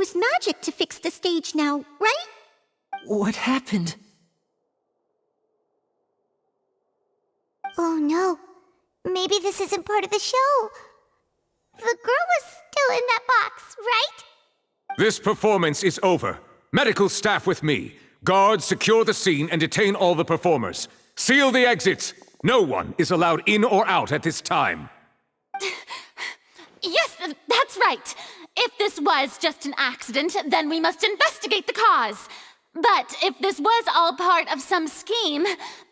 use magic to fix the stage now, right? What happened? Oh no. Maybe this isn't part of the show. The girl was still in that box, right? This performance is over. Medical staff with me. Guards, secure the scene and detain all the performers. Seal the exits. No one is allowed in or out at this time. Yes, that's right. If this was just an accident, then we must investigate the cause. But if this was all part of some scheme,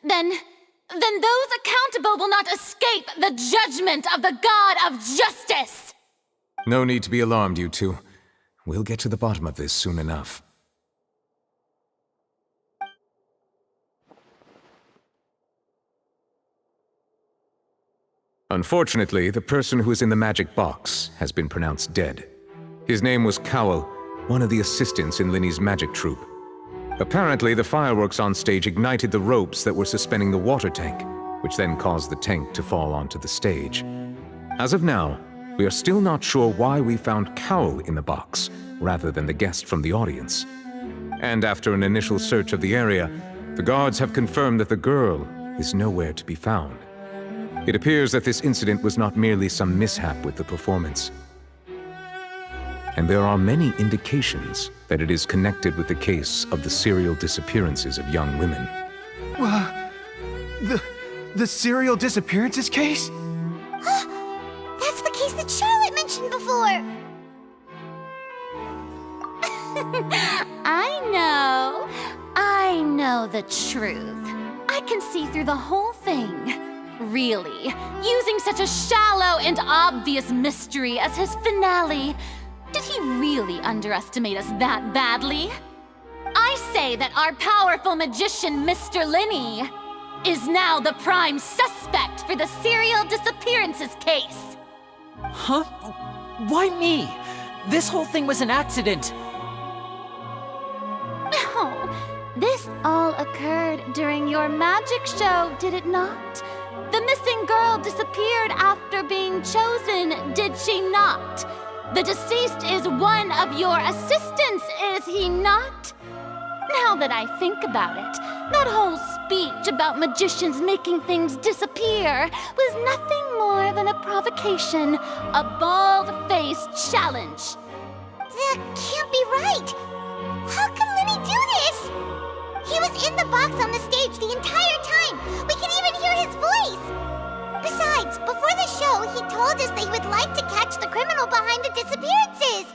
then those accountable will not escape the judgment of the God of Justice! No need to be alarmed, you two. We'll get to the bottom of this soon enough. Unfortunately, the person who is in the magic box has been pronounced dead. His name was Cowell, one of the assistants in Lyney's magic troupe. Apparently, the fireworks on stage ignited the ropes that were suspending the water tank, which then caused the tank to fall onto the stage. As of now, we are still not sure why we found Cowell in the box, rather than the guest from the audience. And after an initial search of the area, the guards have confirmed that the girl is nowhere to be found. It appears that this incident was not merely some mishap with the performance. And there are many indications that it is connected with the case of the serial disappearances of young women. The serial disappearances case? That's the case that Charlotte mentioned before! I know the truth. I can see through the whole thing. Really, using such a shallow and obvious mystery as his finale, did he really underestimate us that badly? I say that our powerful magician, Mr. Lyney, is now the prime suspect for the serial disappearances case. Huh? Why me? This whole thing was an accident. Oh, this all occurred during your magic show, did it not? The missing girl disappeared after being chosen, did she not? The deceased is one of your assistants, is he not? Now that I think about it, that whole speech about magicians making things disappear was nothing more than a provocation, a bald-faced challenge. That can't be right! How can Lyney do this? He was in the box on the stage the entire time! We can even hear his voice! Besides, before the show, he told us that he would like to catch the criminal behind the disappearances!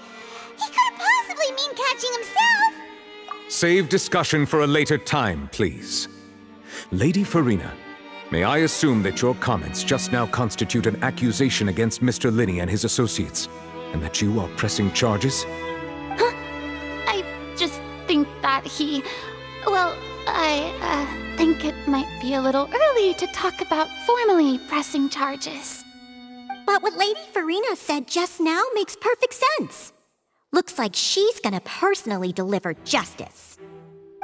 He couldn't possibly mean catching himself! Save discussion for a later time, please. Lady Farina, may I assume that your comments just now constitute an accusation against Mr. Lyney and his associates, and that you are pressing charges? Huh? I just think that he... Well, I think it might be a little early to talk about formally pressing charges. But what Lady Farina said just now makes perfect sense. Looks like she's gonna personally deliver justice.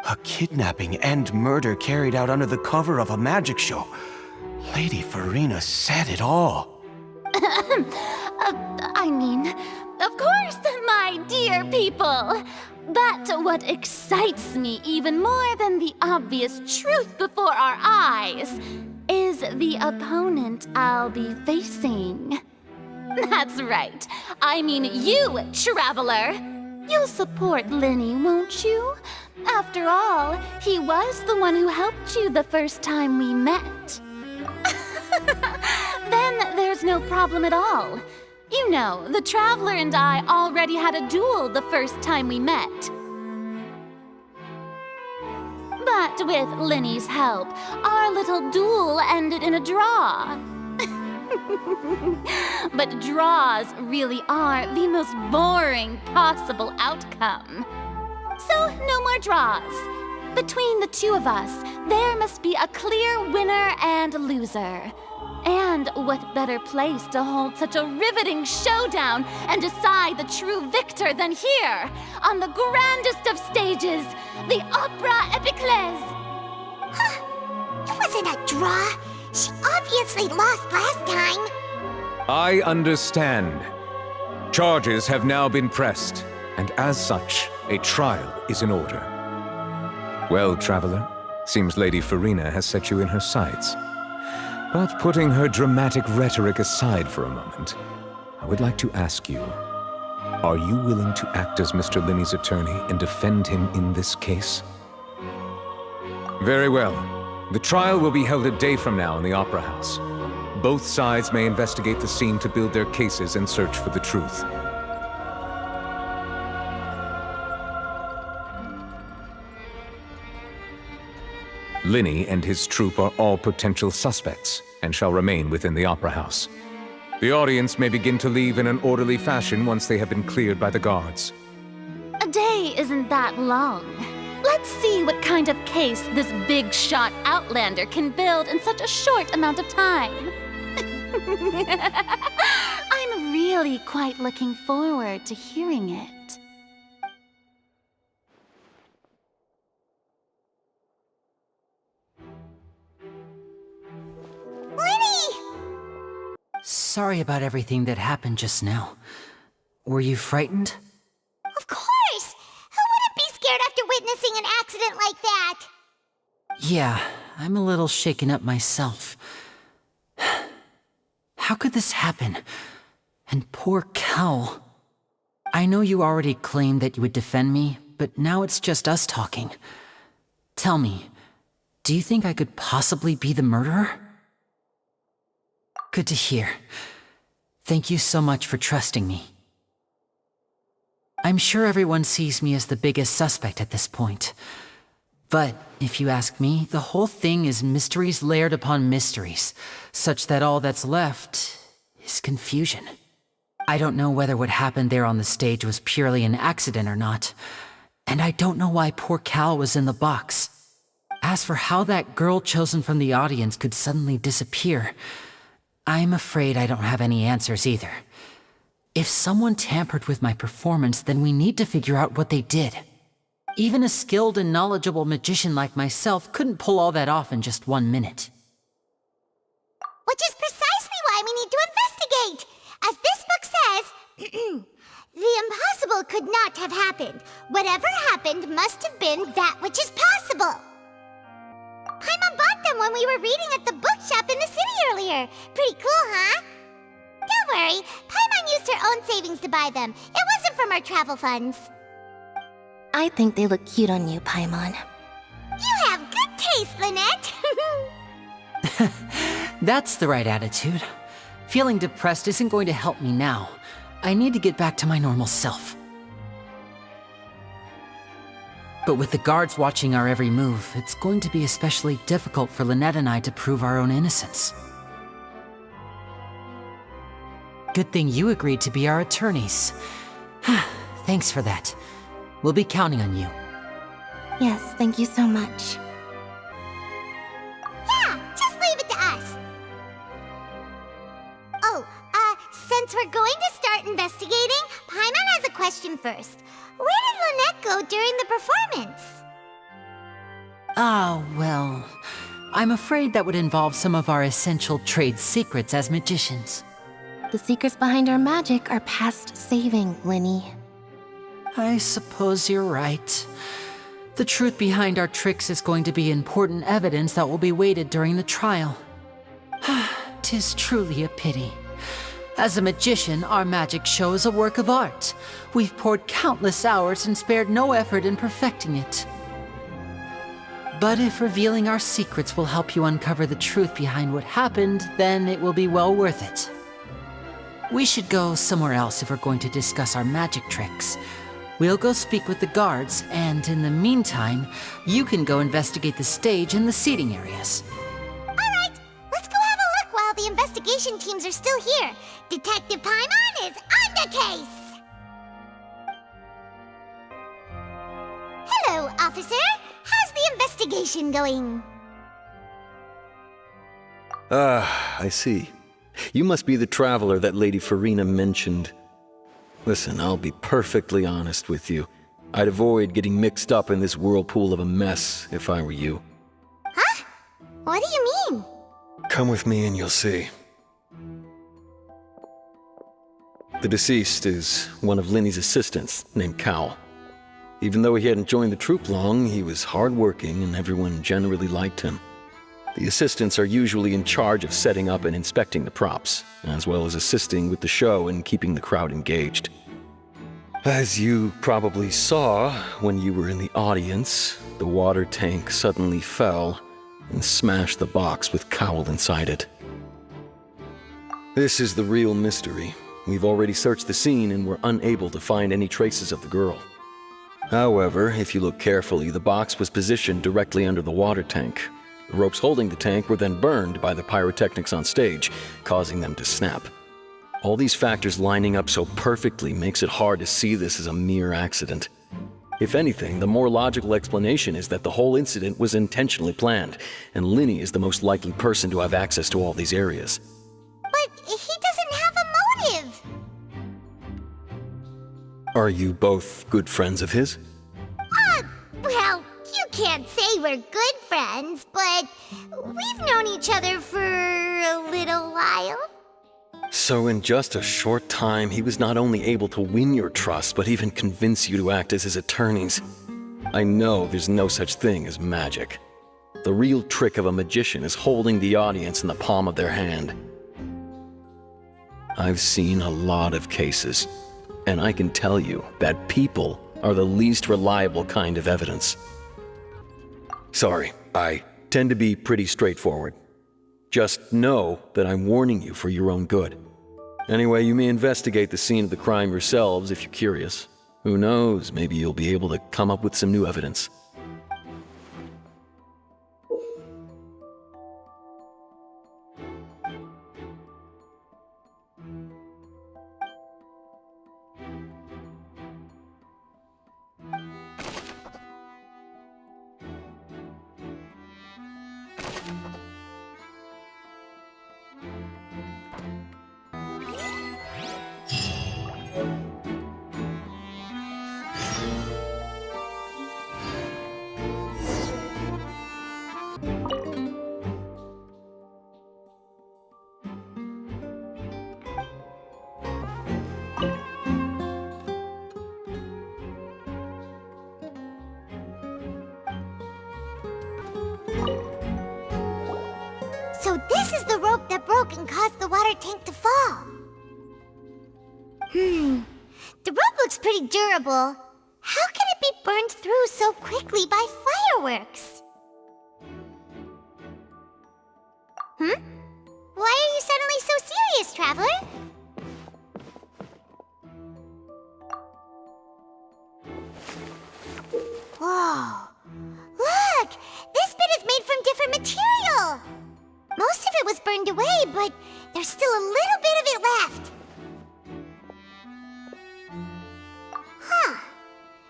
A kidnapping and murder carried out under the cover of a magic show. Lady Farina said it all. I mean, of course, my dear people. But what excites me even more than the obvious truth before our eyes is the opponent I'll be facing. That's right. I mean you, Traveler. You'll support Lyney, won't you? After all, he was the one who helped you the first time we met. Then there's no problem at all. You know, the Traveler and I already had a duel the first time we met. But with Lyney's help, our little duel ended in a draw. But draws really are the most boring possible outcome. So, no more draws. Between the two of us, there must be a clear winner and loser. And what better place to hold such a riveting showdown and decide the true victor than here, on the grandest of stages, the Opera Epiclese. It wasn't a draw. She obviously lost last time. I understand. Charges have now been pressed. and as such, a trial is in order. Well, traveler, seems Lady Farina has set you in her sights. But putting her dramatic rhetoric aside for a moment, I would like to ask you, are you willing to act as Mr. Lyney's attorney and defend him in this case? Very well. The trial will be held a day from now in the Opera House. Both sides may investigate the scene to build their cases and search for the truth. Lyney and his troupe are all potential suspects and shall remain within the Opera House. The audience may begin to leave in an orderly fashion once they have been cleared by the guards. A day isn't that long. Let's see what kind of case this big-shot outlander can build in such a short amount of time. I'm really quite looking forward to hearing it. Sorry about everything that happened just now. Were you frightened? Of course! Who wouldn't be scared after witnessing an accident like that? Yeah, I'm a little shaken up myself. How could this happen? And poor Cal. I know you already claimed that you would defend me, but now it's just us talking. Tell me, do you think I could possibly be the murderer? Good to hear. Thank you so much for trusting me. I'm sure everyone sees me as the biggest suspect at this point. But if you ask me, the whole thing is mysteries layered upon mysteries, such that all that's left is confusion. I don't know whether what happened there on the stage was purely an accident or not, and I don't know why poor Cal was in the box. As for how that girl chosen from the audience could suddenly disappear, I'm afraid I don't have any answers either. If someone tampered with my performance, then we need to figure out what they did. Even a skilled and knowledgeable magician like myself couldn't pull all that off in just 1 minute. Which is precisely why we need to investigate! As this book says, the impossible could not have happened. Whatever happened must have been that which is possible. Paimon bought them when we were reading at the bookshop in the city earlier. Pretty cool, huh? Don't worry, Paimon used her own savings to buy them. It wasn't from our travel funds. I think they look cute on you, Paimon. You have good taste, Lynette! That's the right attitude. Feeling depressed isn't going to help me now. I need to get back to my normal self. But with the guards watching our every move, it's going to be especially difficult for Lynette and I to prove our own innocence. Good thing you agreed to be our attorneys. Thanks for that. We'll be counting on you. Yes, thank you so much. Yeah, just leave it to us. Oh, since we're going to start investigating, Paimon has a question first. Where did Lynette go during the performance? Well, I'm afraid that would involve some of our essential trade secrets as magicians. The secrets behind our magic are past saving, Lyney. I suppose you're right. The truth behind our tricks is going to be important evidence that will be weighted during the trial. 'Tis truly a pity. As a magician, our magic show is a work of art. We've poured countless hours and spared no effort in perfecting it. But if revealing our secrets will help you uncover the truth behind what happened, then it will be well worth it. We should go somewhere else if we're going to discuss our magic tricks. We'll go speak with the guards, and in the meantime, you can go investigate the stage and the seating areas. Alright, let's go have a look while the investigation teams are still here. Detective Paimon is on the case! Hello, officer. How's the investigation going? I see. You must be the traveler that Lady Farina mentioned. Listen, I'll be perfectly honest with you. I'd avoid getting mixed up in this whirlpool of a mess if I were you. Huh? What do you mean? Come with me and you'll see. The deceased is one of Lyney's assistants named Cal. Even though he hadn't joined the troupe long, he was hardworking and everyone generally liked him. The assistants are usually in charge of setting up and inspecting the props, as well as assisting with the show and keeping the crowd engaged. As you probably saw when you were in the audience, the water tank suddenly fell and smashed the box with Cowell inside it. This is the real mystery. We've already searched the scene and were unable to find any traces of the girl. However, if you look carefully, the box was positioned directly under the water tank. The ropes holding the tank were then burned by the pyrotechnics on stage, causing them to snap. All these factors lining up so perfectly makes it hard to see this as a mere accident. If anything, the more logical explanation is that the whole incident was intentionally planned, and Lyney is the most likely person to have access to all these areas. But he doesn't have a motive! Are you both good friends of his? Well, you can't say we're good friends, but we've known each other for a little while. So in just a short time, he was not only able to win your trust, but even convince you to act as his attorneys. I know there's no such thing as magic. The real trick of a magician is holding the audience in the palm of their hand. I've seen a lot of cases, and I can tell you that people are the least reliable kind of evidence. Sorry, I tend to be pretty straightforward. Just know that I'm warning you for your own good. Anyway, you may investigate the scene of the crime yourselves if you're curious. Who knows, maybe you'll be able to come up with some new evidence. So this is the rope that broke and caused the water tank to fall. The rope looks pretty durable. How can it be burned through so quickly by fireworks? Why are you suddenly so serious, Traveler? Whoa. Look! This bit is made from different material! Most of it was burned away, but there's still a little bit of it left. Huh.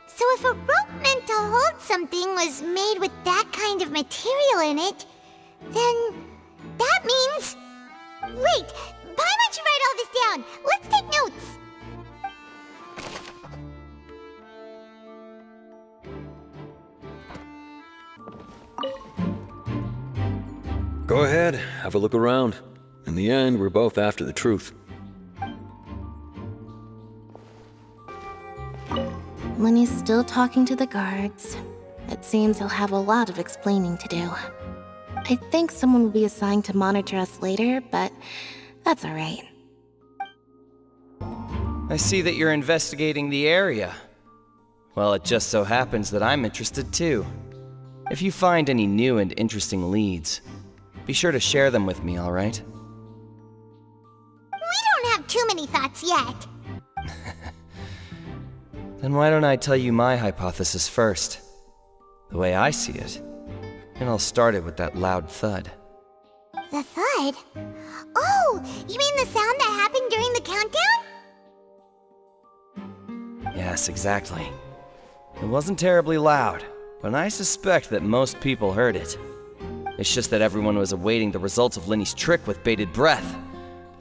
So if a rope meant to hold something was made with that kind of material in it, then that means... Wait! Paimon should write all this down! Let's take notes! Go ahead, have a look around. In the end, we're both after the truth. Lyney's still talking to the guards. It seems he'll have a lot of explaining to do. I think someone will be assigned to monitor us later, but that's alright. I see that you're investigating the area. Well, it just so happens that I'm interested too. If you find any new and interesting leads, be sure to share them with me, alright? We don't have too many thoughts yet. Then why don't I tell you my hypothesis first? The way I see it. And I'll start it with that loud thud. The thud? Oh, you mean the sound that happened during the countdown? Yes, exactly. It wasn't terribly loud, but I suspect that most people heard it. It's just that everyone was awaiting the results of Lyney's trick with bated breath,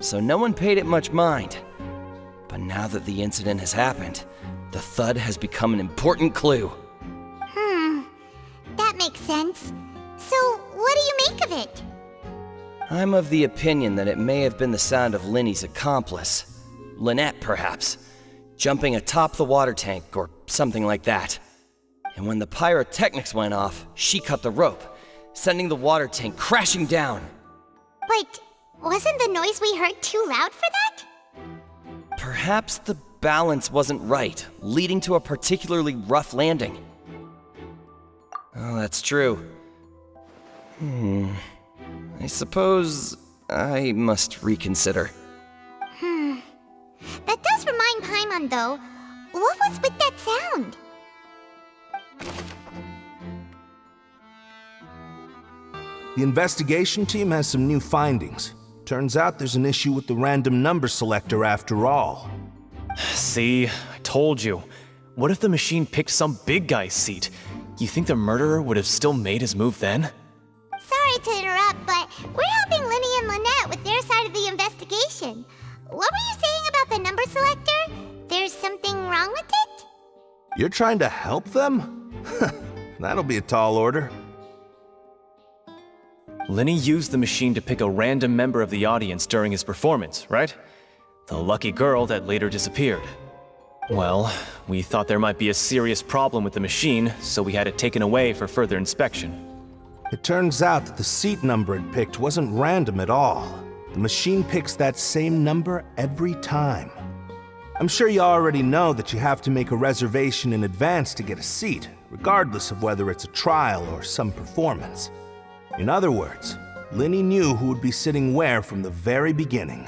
so no one paid it much mind. But now that the incident has happened, the thud has become an important clue. That makes sense. So, what do you make of it? I'm of the opinion that it may have been the sound of Lyney's accomplice, Lynette, perhaps, jumping atop the water tank or something like that. And when the pyrotechnics went off, she cut the rope, sending the water tank crashing down. But wasn't the noise we heard too loud for that? Perhaps the balance wasn't right, leading to a particularly rough landing. Oh, that's true. I suppose I must reconsider. That does remind Paimon, though. What was with that sound? The investigation team has some new findings. Turns out there's an issue with the random number selector after all. See, I told you. What if the machine picked some big guy's seat? You think the murderer would have still made his move then? Sorry to interrupt, but we're helping Lyney and Lynette with their side of the investigation. What were you saying about the number selector? There's something wrong with it? You're trying to help them? That'll be a tall order. Lyney used the machine to pick a random member of the audience during his performance, right? The lucky girl that later disappeared. Well, we thought there might be a serious problem with the machine, so we had it taken away for further inspection. It turns out that the seat number it picked wasn't random at all. The machine picks that same number every time. I'm sure you already know that you have to make a reservation in advance to get a seat, regardless of whether it's a trial or some performance. In other words, Lyney knew who would be sitting where from the very beginning.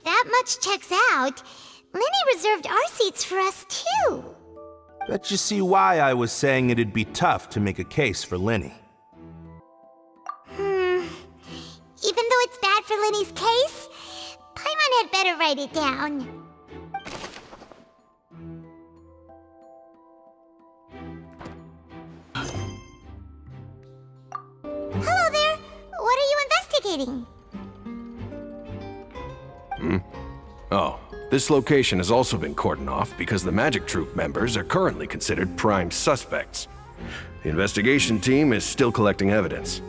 That much checks out. Lyney reserved our seats for us, too. Bet you see why I was saying it'd be tough to make a case for Lyney. Even though it's bad for Lyney's case, Paimon had better write it down. Hello there. What are you investigating? Oh, this location has also been cordoned off because the Magic Troupe members are currently considered prime suspects. The investigation team is still collecting evidence.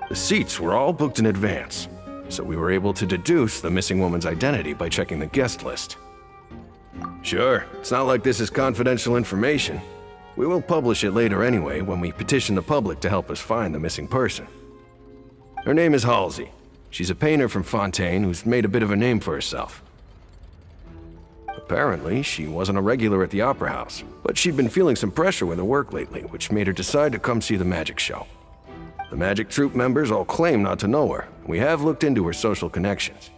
The seats were all booked in advance, so we were able to deduce the missing woman's identity by checking the guest list. Sure, it's not like this is confidential information. We will publish it later anyway when we petition the public to help us find the missing person. Her name is Halsey. She's a painter from Fontaine who's made a bit of a name for herself. Apparently, she wasn't a regular at the Opera House, but she'd been feeling some pressure with her work lately, which made her decide to come see the magic show. The Magic Troupe members all claim not to know her. We have looked into her social connections.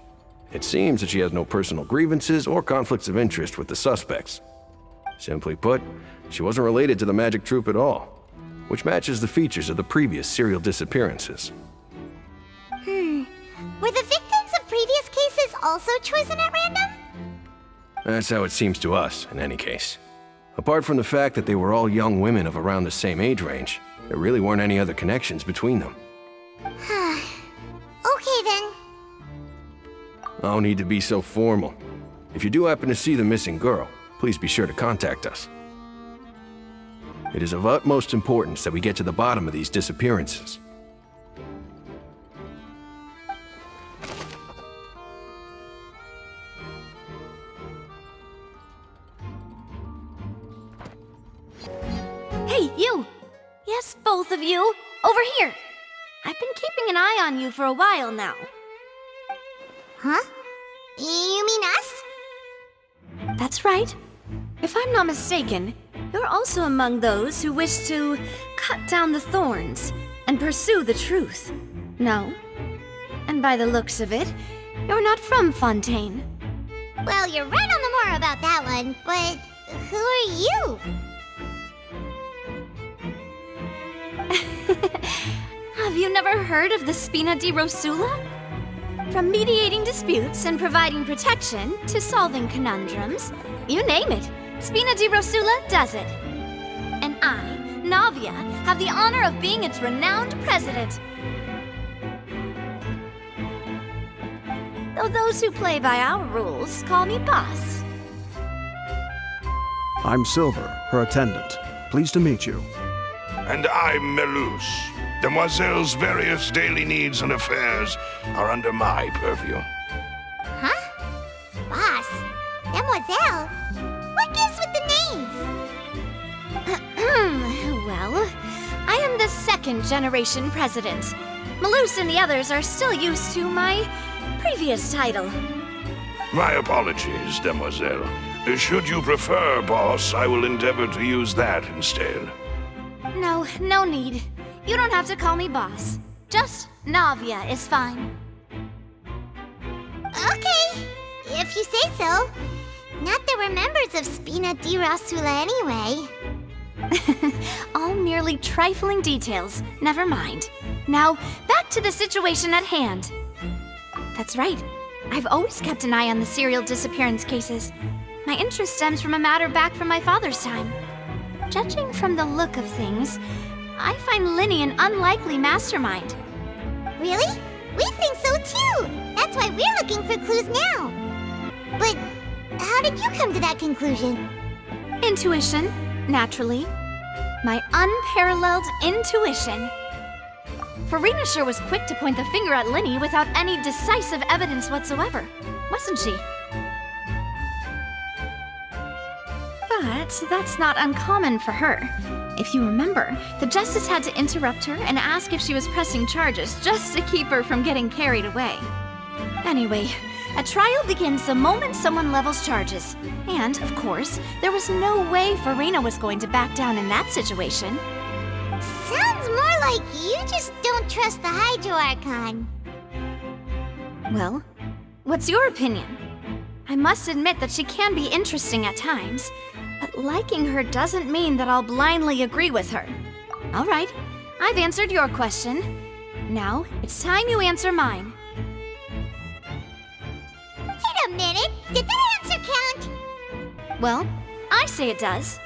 It seems that she has no personal grievances or conflicts of interest with the suspects. Simply put, she wasn't related to the Magic Troupe at all, which matches the features of the previous serial disappearances. Were the victims of previous cases also chosen at random? That's how it seems to us, in any case. Apart from the fact that they were all young women of around the same age range, there really weren't any other connections between them. Okay then. No need to be so formal. If you do happen to see the missing girl, please be sure to contact us. It is of utmost importance that we get to the bottom of these disappearances. Hey, you! Yes, both of you! Over here! I've been keeping an eye on you for a while now. Huh? You mean us? That's right. If I'm not mistaken, you're also among those who wish to cut down the thorns and pursue the truth. No? And by the looks of it, you're not from Fontaine. Well, you're right on the more about that one, but who are you? Have you never heard of the Spina di Rosula? From mediating disputes and providing protection to solving conundrums, you name it, Spina di Rosula does it. And I, Navia, have the honor of being its renowned president. Though those who play by our rules call me boss. I'm Silver, her attendant. Pleased to meet you. And I'm Melus. Demoiselle's various daily needs and affairs are under my purview. Huh? Demoiselle? What gives with the names? Well, I am the second generation president. Melus and the others are still used to my previous title. My apologies, Demoiselle. Should you prefer, boss, I will endeavor to use that instead. No need. You don't have to call me boss. Just Navia is fine. Okay, if you say so. Not that we're members of Spina di Rosula anyway. All merely trifling details. Never mind. Now, back to the situation at hand. That's right. I've always kept an eye on the serial disappearance cases. My interest stems from a matter back from my father's time. Judging from the look of things, I find Lyney an unlikely mastermind. Really? We think so too! That's why we're looking for clues now. But how did you come to that conclusion? Intuition, naturally. My unparalleled intuition. Farina was quick to point the finger at Lyney without any decisive evidence whatsoever, wasn't she? But that's not uncommon for her. If you remember, the Justice had to interrupt her and ask if she was pressing charges just to keep her from getting carried away. Anyway, a trial begins the moment someone levels charges. And, of course, there was no way Farina was going to back down in that situation. Sounds more like you just don't trust the Hydro Archon. Well, what's your opinion? I must admit that she can be interesting at times, but liking her doesn't mean that I'll blindly agree with her. All right, I've answered your question. Now, it's time you answer mine. Wait a minute, did that answer count? Well, I say it does.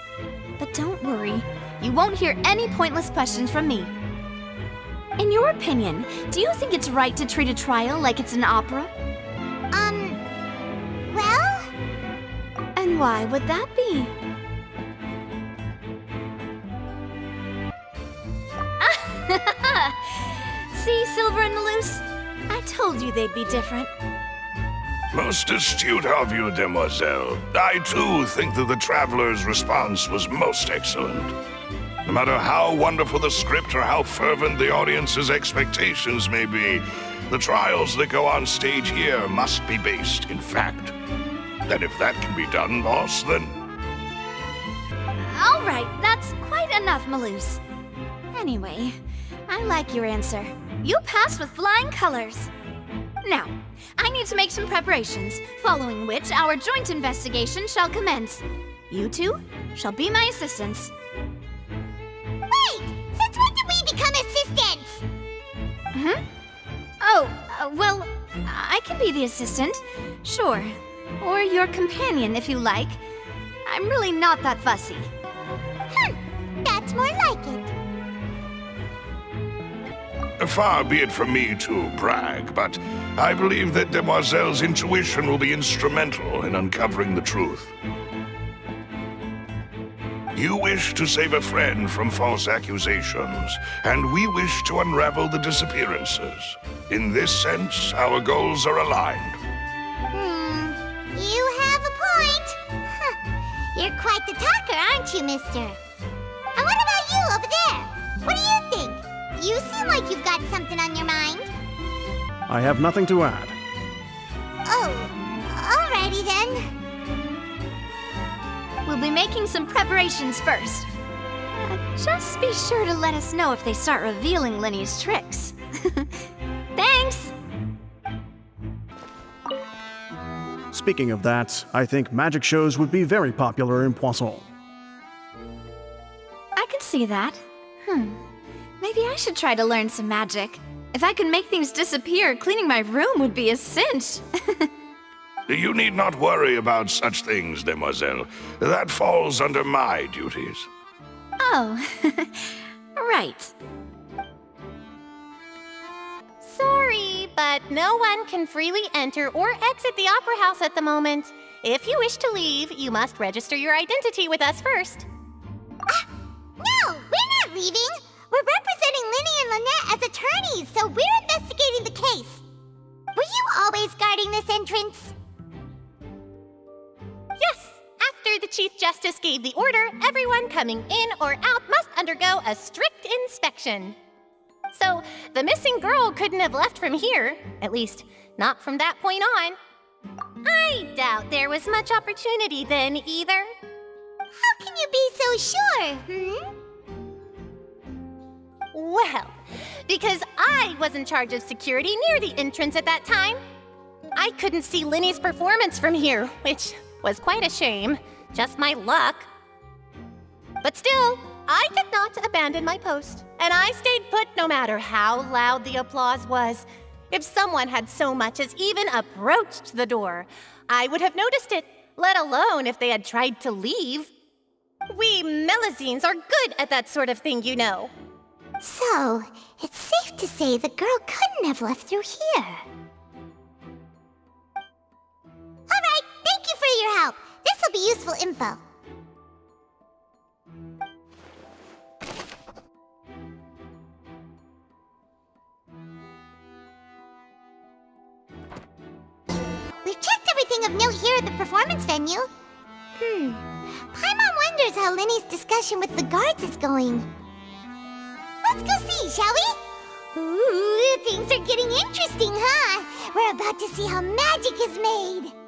But don't worry, you won't hear any pointless questions from me. In your opinion, do you think it's right to treat a trial like it's an opera? Well? And why would that be? See, Silver and Melus? I told you they'd be different. Most astute of you, Demoiselle. I too think that the Traveler's response was most excellent. No matter how wonderful the script or how fervent the audience's expectations may be, the trials that go on stage here must be based in fact. And if that can be done, boss, then... All right, that's quite enough, Melus. Anyway, I like your answer. You passed with flying colors. Now, I need to make some preparations, following which our joint investigation shall commence. You two shall be my assistants. Wait! Since when did we become assistants? Well, I can be the assistant, sure. Or your companion, if you like. I'm really not that fussy. That's more like it. Far be it from me to brag, but I believe that Demoiselle's intuition will be instrumental in uncovering the truth. You wish to save a friend from false accusations, and we wish to unravel the disappearances. In this sense, our goals are aligned. You have a point. You're quite the talker, aren't you, mister? And what about you over there? What do you think? You seem like you've got something on your mind. I have nothing to add. Oh, alrighty then. We'll be making some preparations first. Just be sure to let us know if they start revealing Lyney's tricks. Thanks! Speaking of that, I think magic shows would be very popular in Poisson. I can see that. Maybe I should try to learn some magic. If I could make things disappear, cleaning my room would be a cinch. You need not worry about such things, Demoiselle. That falls under my duties. Oh, right. Sorry, but no one can freely enter or exit the Opera House at the moment. If you wish to leave, you must register your identity with us first. No, we're not leaving. We're representing Lyney and Lynette as attorneys, so we're investigating the case. Were you always guarding this entrance? Chief Justice gave the order, everyone coming in or out must undergo a strict inspection. So, the missing girl couldn't have left from here, at least, not from that point on. I doubt there was much opportunity then, either. How can you be so sure, Well, because I was in charge of security near the entrance at that time. I couldn't see Lyney's performance from here, which was quite a shame. Just my luck. But still, I did not abandon my post, and I stayed put no matter how loud the applause was. If someone had so much as even approached the door, I would have noticed it, let alone if they had tried to leave. We Melusines are good at that sort of thing, you know. So, it's safe to say the girl couldn't have left through here. Alright, thank you for your help. This'll be useful info. We've checked everything of note here at the performance venue. Paimon wonders how Lyney's discussion with the guards is going. Let's go see, shall we? Ooh, things are getting interesting, huh? We're about to see how magic is made.